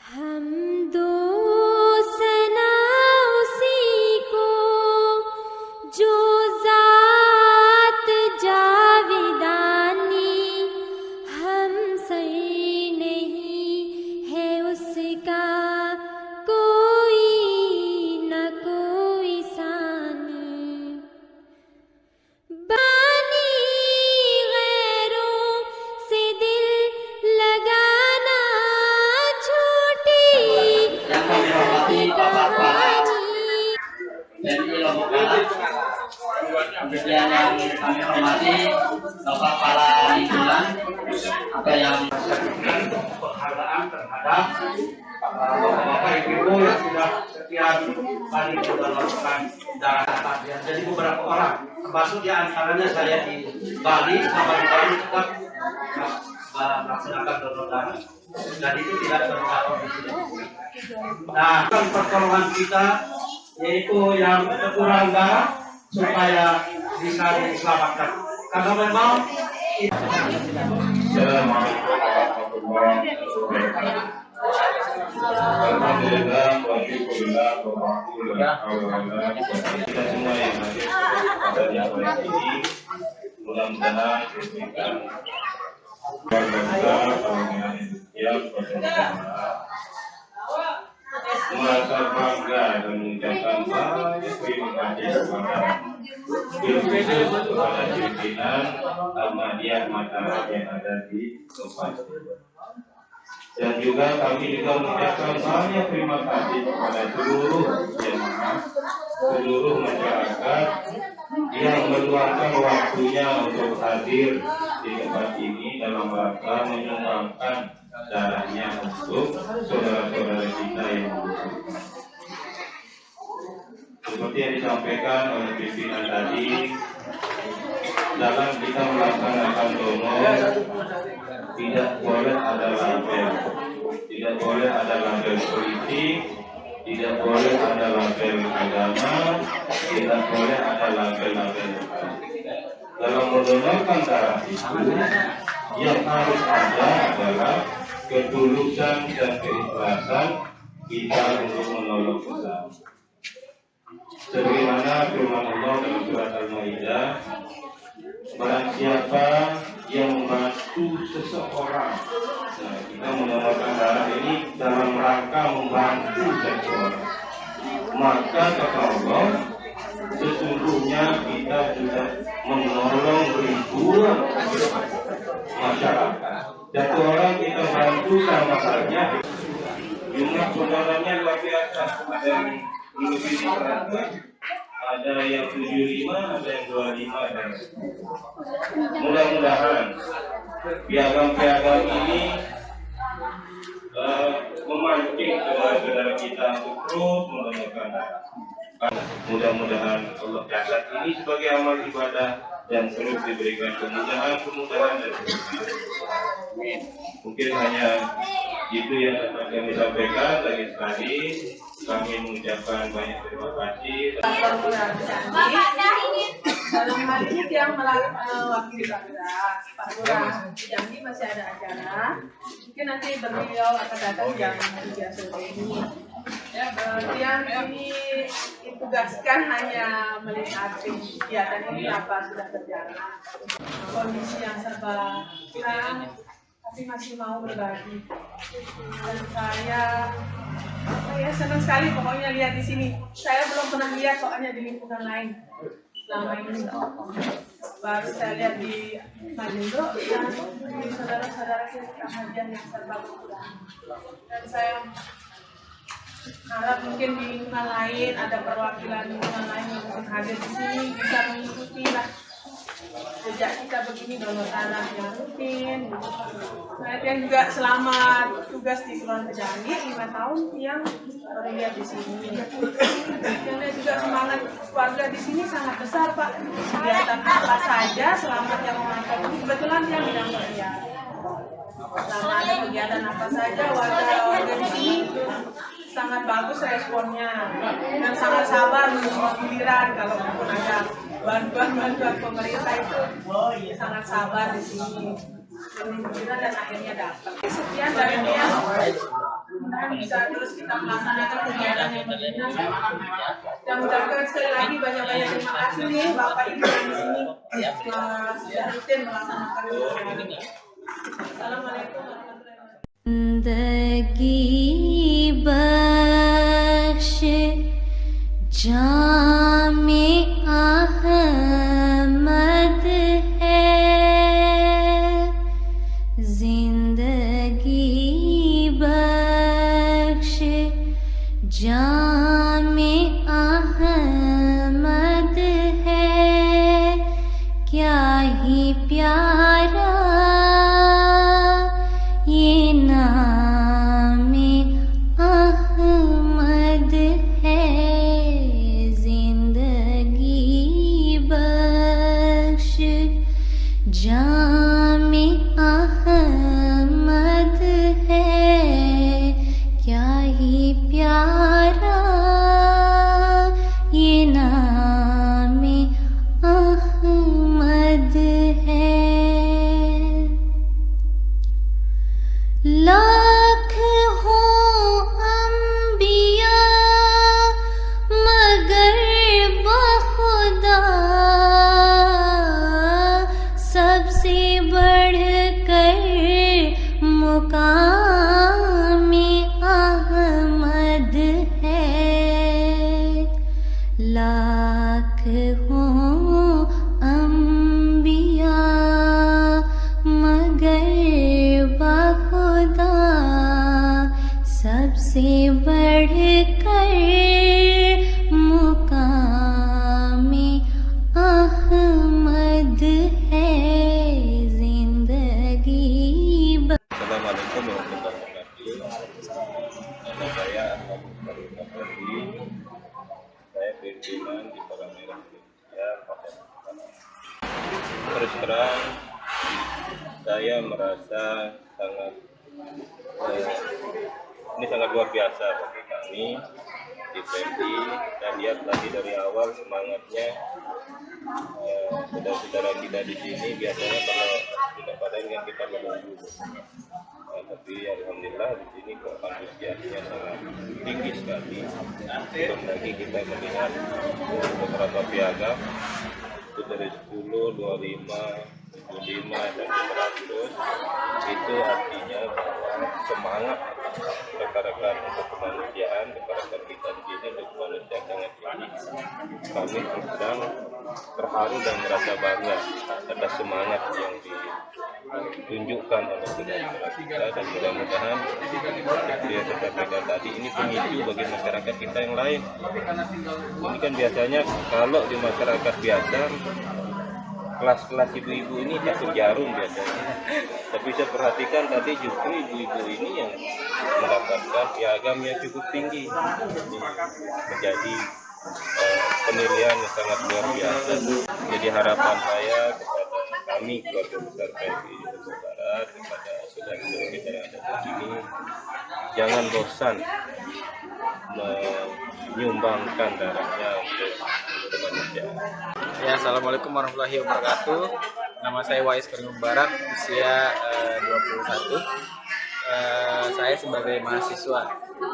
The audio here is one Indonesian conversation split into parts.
हम दो सना उसी को जो जात जाविदानी, हम सर नहीं है उसका कोई न कोई सानी। बानी गैरों से दिल लगाना छोटी कहानी। Kemudian yang kami hormati Bapak Kepala Lingkungan, apa yang penghargaan terhadap Bapak Ibu yang sudah sekian kali juga melakukan darah. Jadi beberapa orang, termasuk di antaranya saya di Bali, selama di Bali tetap melaksanakan donor darah, dan itu tidak tercatat di sini. Nah, pertolongan kita yaitu yang kekurangan darah supaya bisa diselamatkan. Karena memang Assalamualaikum warahmatullahi wabarakatuh. Alhamdulillah, walhamdulillah, walhamdulillah. Kita semua yang hadir pada hari ini, mudah-mudahan diberikan keluarga besar yang merasa bangga dan mengucapkan banyak terima kasih kepada pimpinan Ahmadiyah Mataram yang ada di tempat ini. Dan juga kami juga mengucapkan banyak terima kasih kepada seluruh jemaah, seluruh masyarakat yang meluangkan waktunya untuk hadir di tempat ini dalam rangka menyumbangkan darahnya untuk saudara-saudara kita yang membutuhkan. Seperti yang disampaikan oleh pimpinan tadi, dalam kita melaksanakan donor tidak boleh ada label, tidak boleh ada label politik, tidak boleh ada label agama, tidak boleh ada label-label. Dalam mendonorkan darah itu, yang harus ada adalah ketulusan dan keikhlasan kita untuk menolong sesama. Sebagaimana firman Allah dalam surat Al-Maidah, barang siapa yang membantu seseorang, nah, kita mendonorkan darah ini dalam rangka membantu seseorang, maka kata Allah, sesungguhnya kita sudah menolong ribuan masyarakat. Satu orang kita bantu sama saja jumlah saudaranya luar biasa. Ada yang lebih 100, ada yang 75, ada yang 25. Dan mudah-mudahan piagam-piagam ini memancing saudara-saudara kita untuk terus mendonorkan darah. Mudah-mudahan Allah catat ini sebagai amal ibadah dan terus diberikan kemudahan dan kemudahan. Mungkin hanya itu yang dapat kami sampaikan. Lagi sekali kami mengucapkan banyak terima kasih. Dalam hal ini yang mewakili Pak Lurah Jambi masih ada acara. Mungkin nanti beliau akan datang jam 3 sore ini. Yang ini ditugaskan hanya melihat kegiatan ini apa sudah berjalan. Kondisi yang serba kurang, tapi masih mau berbagi. Dan saya senang sekali pokoknya lihat di sini. Saya belum pernah lihat soalnya di lingkungan lain selama ini. Baru saya lihat di Majindo dan di saudara-saudara kita Ahmadiyah yang serba kurang. Dan saya harap mungkin di lingkungan lain ada perwakilan lingkungan lain yang mungkin hadir di sini bisa mengikuti lah sejak kita begini donor darah yang rutin. Saya juga selama tugas di Kelurahan Jambi 5 tahun yang terlihat di sini. Yang juga semangat keluarga di sini sangat besar Pak. Kegiatan apa saja selamat yang memakai ini kebetulan yang bidang perhiasan. Selama ada kegiatan apa saja warga di sini sangat bagus responnya dan sangat sabar menunggu giliran. Kalau pun ada bantuan pemerintah itu sangat sabar di sini menunggu giliran dan akhirnya dapat. Sekian dari dia. mudah-mudahan bisa terus kita melaksanakan kegiatan yang berguna. Dan ucapkan sekali lagi banyak-banyak terima kasih nih Bapak Ibu yang di sini sudah rutin melaksanakan kegiatan. Assalamualaikum warahmatullahi wabarakatuh. जिंदगी बख्श जामे अहमद है, जिंदगी बख्श जामे अहमद है, क्या ही प्यारा ये नामे अहमद है, जिंदगी बख्श जामे अहमद है, क्या ही प्यारा ये नामे अहमद है। लाख हो अंबिया मगर बखुदा सबसे बढ़कर मुकामे अहमद है, लाख हो अंबिया मगर बखुदा सबसे बढ़कर मुकामे अहमद है, जिंदगी Assalamualaikum warahmatullahi wabarakatuh. Nama saya Ahmad Faruk Abadi. Saya pimpinan di Palang Merah Indonesia pada terus terang saya merasa sangat ini sangat luar biasa bagi kami di PMI. Saya lihat tadi dari awal semangatnya saudara-saudara kita di sini biasanya kalau sudah pada ingin kita menunggu. Tapi alhamdulillah di sini kok antusiasnya sangat tinggi sekali. Belum lagi kita melihat beberapa piagam itu dari 10, 25, 75 dan 100. Itu artinya bahwa semangat rekan-rekan untuk kemanusiaan, rekan-rekan kita di sini untuk kemanusiaan sangat tinggi. Kami sedang terharu dan merasa bangga atas semangat yang ditunjukkan oleh saudara kita, dan mudah-mudahan seperti yang saya sampaikan tadi ini pemicu bagi masyarakat kita yang lain. Ini kan biasanya kalau di masyarakat biasa kelas-kelas ibu-ibu ini satu jarum biasanya, tapi saya perhatikan tadi justru ibu-ibu ini yang mendapatkan piagam yang cukup tinggi. Ini menjadi penilaian yang sangat luar biasa. Jadi harapan saya kepada kami keluarga besar PMI Jawa Barat, kepada saudara-saudara kita yang ada di sini, jangan bosan menyumbangkan darahnya untuk kemanusiaan. Ya, assalamualaikum warahmatullahi wabarakatuh. Nama saya Wais Karim Barat, usia 21. Saya sebagai mahasiswa.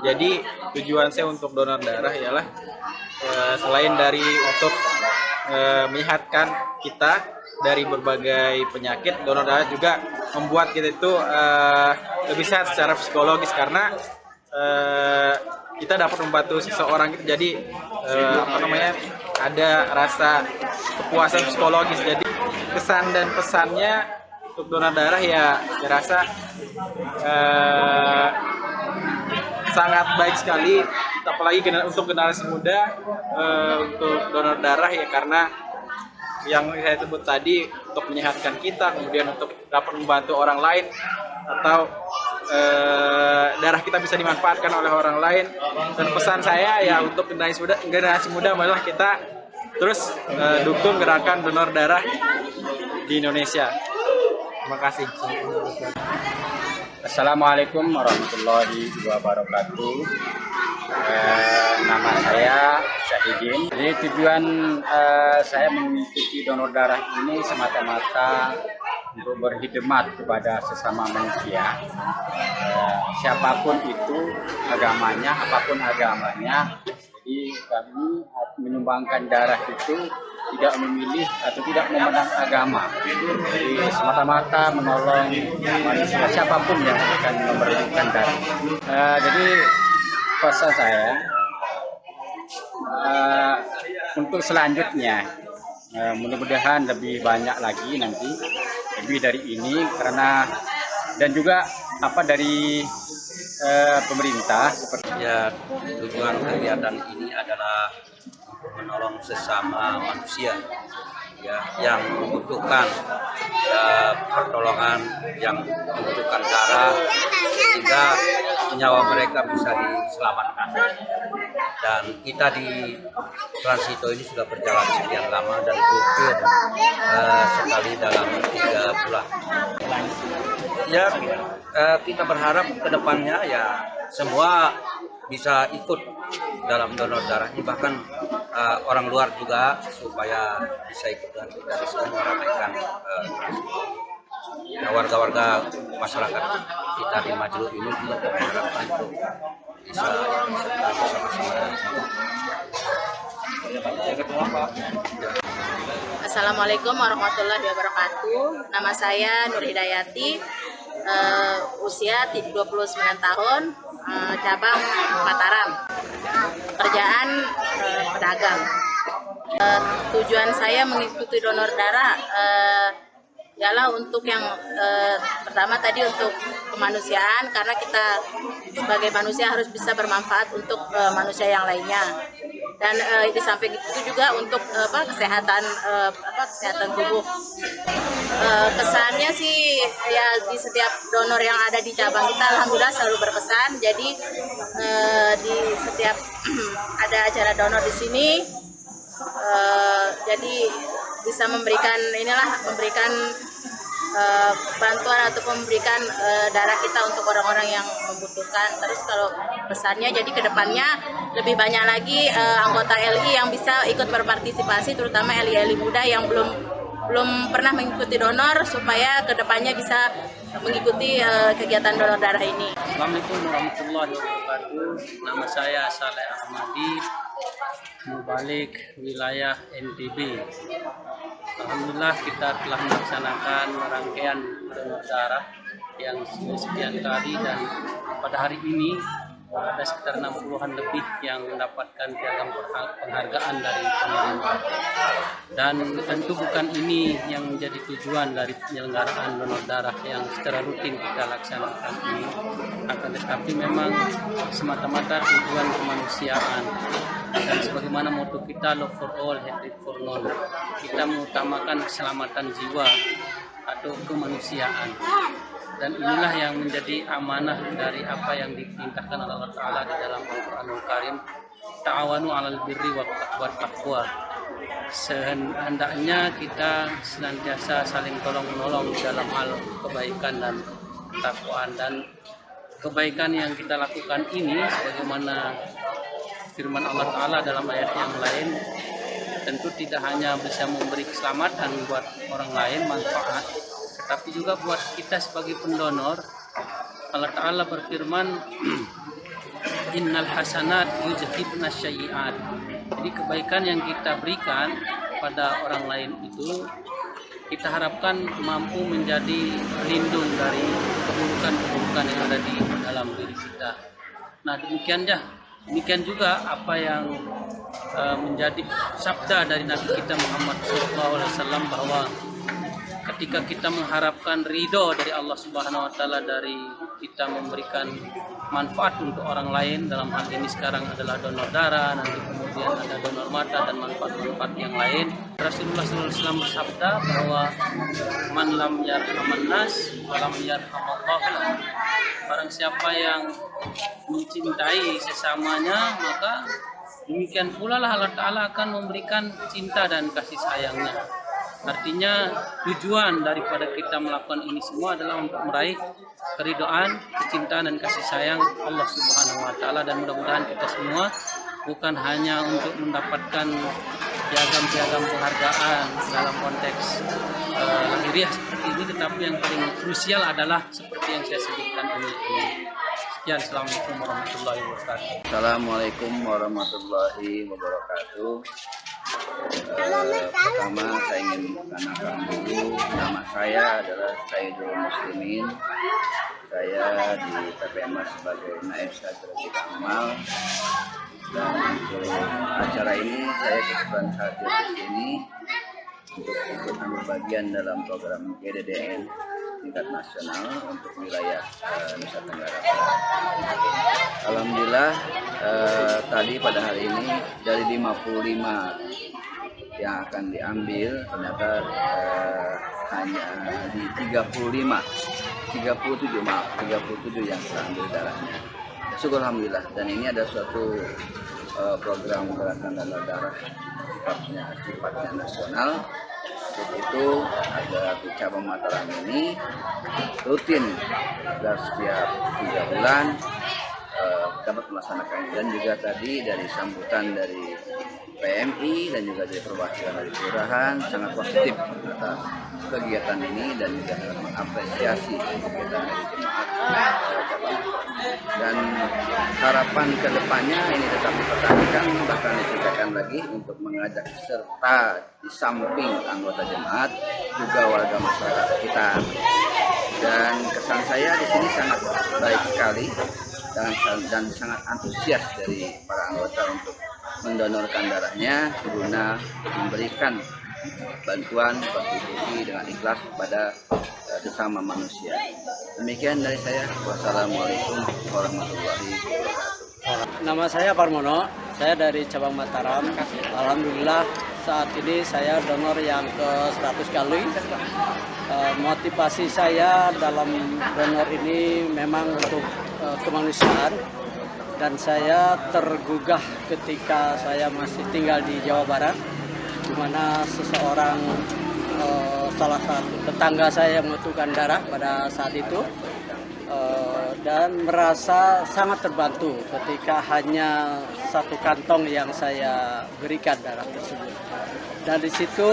Jadi tujuan saya untuk donor darah ialah selain dari untuk menyehatkan kita dari berbagai penyakit, donor darah juga membuat kita itu lebih sehat secara psikologis, karena kita dapat membantu seseorang itu jadi ada rasa kepuasan psikologis. Jadi kesan dan pesannya untuk donor darah ya saya rasa sangat baik sekali, apalagi untuk generasi muda untuk donor darah ya, karena yang saya sebut tadi untuk menyehatkan kita, kemudian untuk dapat membantu orang lain, atau darah kita bisa dimanfaatkan oleh orang lain. Dan pesan saya ya untuk generasi muda malah kita terus dukung gerakan donor darah di Indonesia. Terima kasih. Assalamualaikum warahmatullahi wabarakatuh. Nama saya Syahidin. Jadi tujuan saya mengikuti donor darah ini semata-mata untuk berkhidmat kepada sesama manusia. Siapapun itu agamanya, apapun agamanya. Jadi kami menyumbangkan darah itu tidak memilih atau tidak memandang agama. Jadi semata-mata menolong manusia siapapun yang akan memberikan darah. Jadi pesan saya untuk selanjutnya mudah-mudahan lebih banyak lagi nanti, lebih dari ini, karena dan juga dari pemerintah seperti Ya, tujuan kegiatan ini adalah menolong sesama manusia ya yang membutuhkan pertolongan, yang membutuhkan darah, sehingga nyawa mereka bisa diselamatkan. Dan kita di Transito ini sudah berjalan sekian lama dan rutin sekali dalam 3 bulan. Ya, kita berharap ke depannya ya semua bisa ikut dalam donor darah ini, bahkan orang luar juga supaya bisa ikut dengan kita di sini meramaikan warga-warga masyarakat kita di Majlu ini juga berharapkan untuk bisa bersama-sama. Assalamualaikum warahmatullahi wabarakatuh. Nama saya Nur Hidayati, usia 29 tahun, cabang Mataram, kerjaan pedagang. Tujuan saya mengikuti donor darah ialah untuk yang pertama tadi untuk kemanusiaan, karena kita sebagai manusia harus bisa bermanfaat untuk manusia yang lainnya. Dan di samping itu juga untuk kesehatan tubuh. Kesannya sih ya di setiap donor yang ada di cabang kita alhamdulillah selalu berkesan. Jadi di setiap ada acara donor di sini jadi bisa memberikan bantuan atau memberikan darah kita untuk orang-orang yang membutuhkan. Terus kalau pesannya jadi kedepannya lebih banyak lagi anggota LI yang bisa ikut berpartisipasi, terutama LI muda yang belum pernah mengikuti donor, supaya kedepannya bisa mengikuti kegiatan donor darah ini. Assalamualaikum warahmatullahi wabarakatuh. Nama saya Saleh Ahmadi, mubalik wilayah NTB. Alhamdulillah kita telah melaksanakan rangkaian donor darah yang sekian kali, dan pada hari ini ada sekitar 60-an lebih yang mendapatkan piagam penghargaan dari pemerintah. Dan tentu bukan ini yang menjadi tujuan dari penyelenggaraan donor darah yang secara rutin kita laksanakan ini, akan tetapi memang semata-mata tujuan kemanusiaan. Dan sebagaimana motto kita, love for all, hatred for none, kita mengutamakan keselamatan jiwa atau kemanusiaan. Dan inilah yang menjadi amanah dari apa yang diperintahkan oleh Allah Ta'ala di dalam Al-Quranul Karim, ta'awanu 'alal birri wat taqwa. Sehendaknya kita senantiasa saling tolong-menolong dalam hal kebaikan dan ketakwaan. Dan kebaikan yang kita lakukan ini, sebagaimana firman Allah Ta'ala dalam ayat yang lain, tentu tidak hanya bisa memberi keselamatan buat orang lain, manfaat, tetapi juga buat kita sebagai pendonor. Allah Ta'ala berfirman, innal hasanat yuzhibna syai'at. Jadi kebaikan yang kita berikan pada orang lain itu kita harapkan mampu menjadi pelindung dari keburukan-keburukan yang ada di dalam diri kita. Nah, demikian juga apa yang menjadi sabda dari Nabi kita Muhammad SAW, bahwa ketika kita mengharapkan ridho dari Allah Subhanahu wa Ta'ala dari kita memberikan manfaat untuk orang lain, dalam hal ini sekarang adalah donor darah, nanti kemudian ada donor mata dan manfaat-manfaat yang lain, Rasulullah SAW bersabda bahwa man lam yarhaman nas walam yarhamallah. Barang siapa yang mencintai sesamanya, maka demikian pula lah Allah Ta'ala akan memberikan cinta dan kasih sayangnya. Artinya tujuan daripada kita melakukan ini semua adalah untuk meraih keridhaan, kecintaan dan kasih sayang Allah Subhanahu wa Ta'ala. Dan mudah-mudahan kita semua bukan hanya untuk mendapatkan piagam-piagam penghargaan dalam konteks lahiriah seperti ini, tetapi yang paling krusial adalah seperti yang saya sebutkan ini. Sekian, Assalamualaikum warahmatullahi wabarakatuh. Assalamualaikum warahmatullahi wabarakatuh. Pertama saya ingin mengenalkan dulu, nama saya adalah Sayyidul Muslimin. Saya di PPMA sebagai Naib Strategik Amal, dan untuk acara ini saya kebetulan hadir di sini untuk ikut ambil bagian dalam program GDDN tingkat nasional untuk wilayah Nusa Tenggara Barat. Alhamdulillah tadi pada hari ini dari 55 yang akan diambil ternyata hanya di 37 yang terambil darahnya. Syukur alhamdulillah, dan ini ada suatu program gerakan donor darah sifatnya nasional. Untuk itu ada di cabang Mataram ini rutin setiap 3 bulan dapat melaksanakan, dan juga tadi dari sambutan dari PMI dan juga dari perwakilan dari kelurahan sangat positif atas kegiatan ini, dan juga sangat mengapresiasi kegiatan dari jemaat cabang. Dan harapan kedepannya ini tetap dipertahankan, bahkan ditingkatkan lagi untuk mengajak serta di samping anggota jemaat juga warga masyarakat sekitar. Dan kesan saya di sini sangat baik sekali dan sangat antusias dari para anggota untuk mendonorkan darahnya guna memberikan bantuan kontribusi dengan ikhlas kepada sesama manusia. Demikian dari saya. Wassalamualaikum warahmatullahi wabarakatuh. Nama saya Parmono, saya dari cabang Mataram. Alhamdulillah saat ini saya donor yang ke-100 kali. Motivasi saya dalam donor ini memang untuk kemanusiaan, dan saya tergugah ketika saya masih tinggal di Jawa Barat, di mana seseorang salah satu tetangga saya membutuhkan darah pada saat itu, dan merasa sangat terbantu ketika hanya 1 kantong yang saya berikan darah tersebut. Dan di situ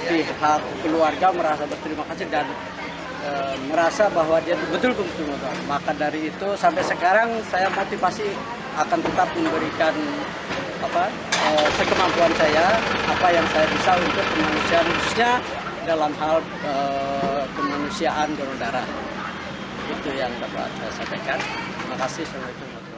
pihak keluarga merasa berterima kasih dan merasa bahwa dia betul-betul membantu. Maka dari itu sampai sekarang saya motivasi akan tetap memberikan sekemampuan saya, apa yang saya bisa untuk kemanusiaan, khususnya dalam hal kemanusiaan donor darah. Itu yang dapat saya sampaikan. Terima kasih. Assalamualaikum.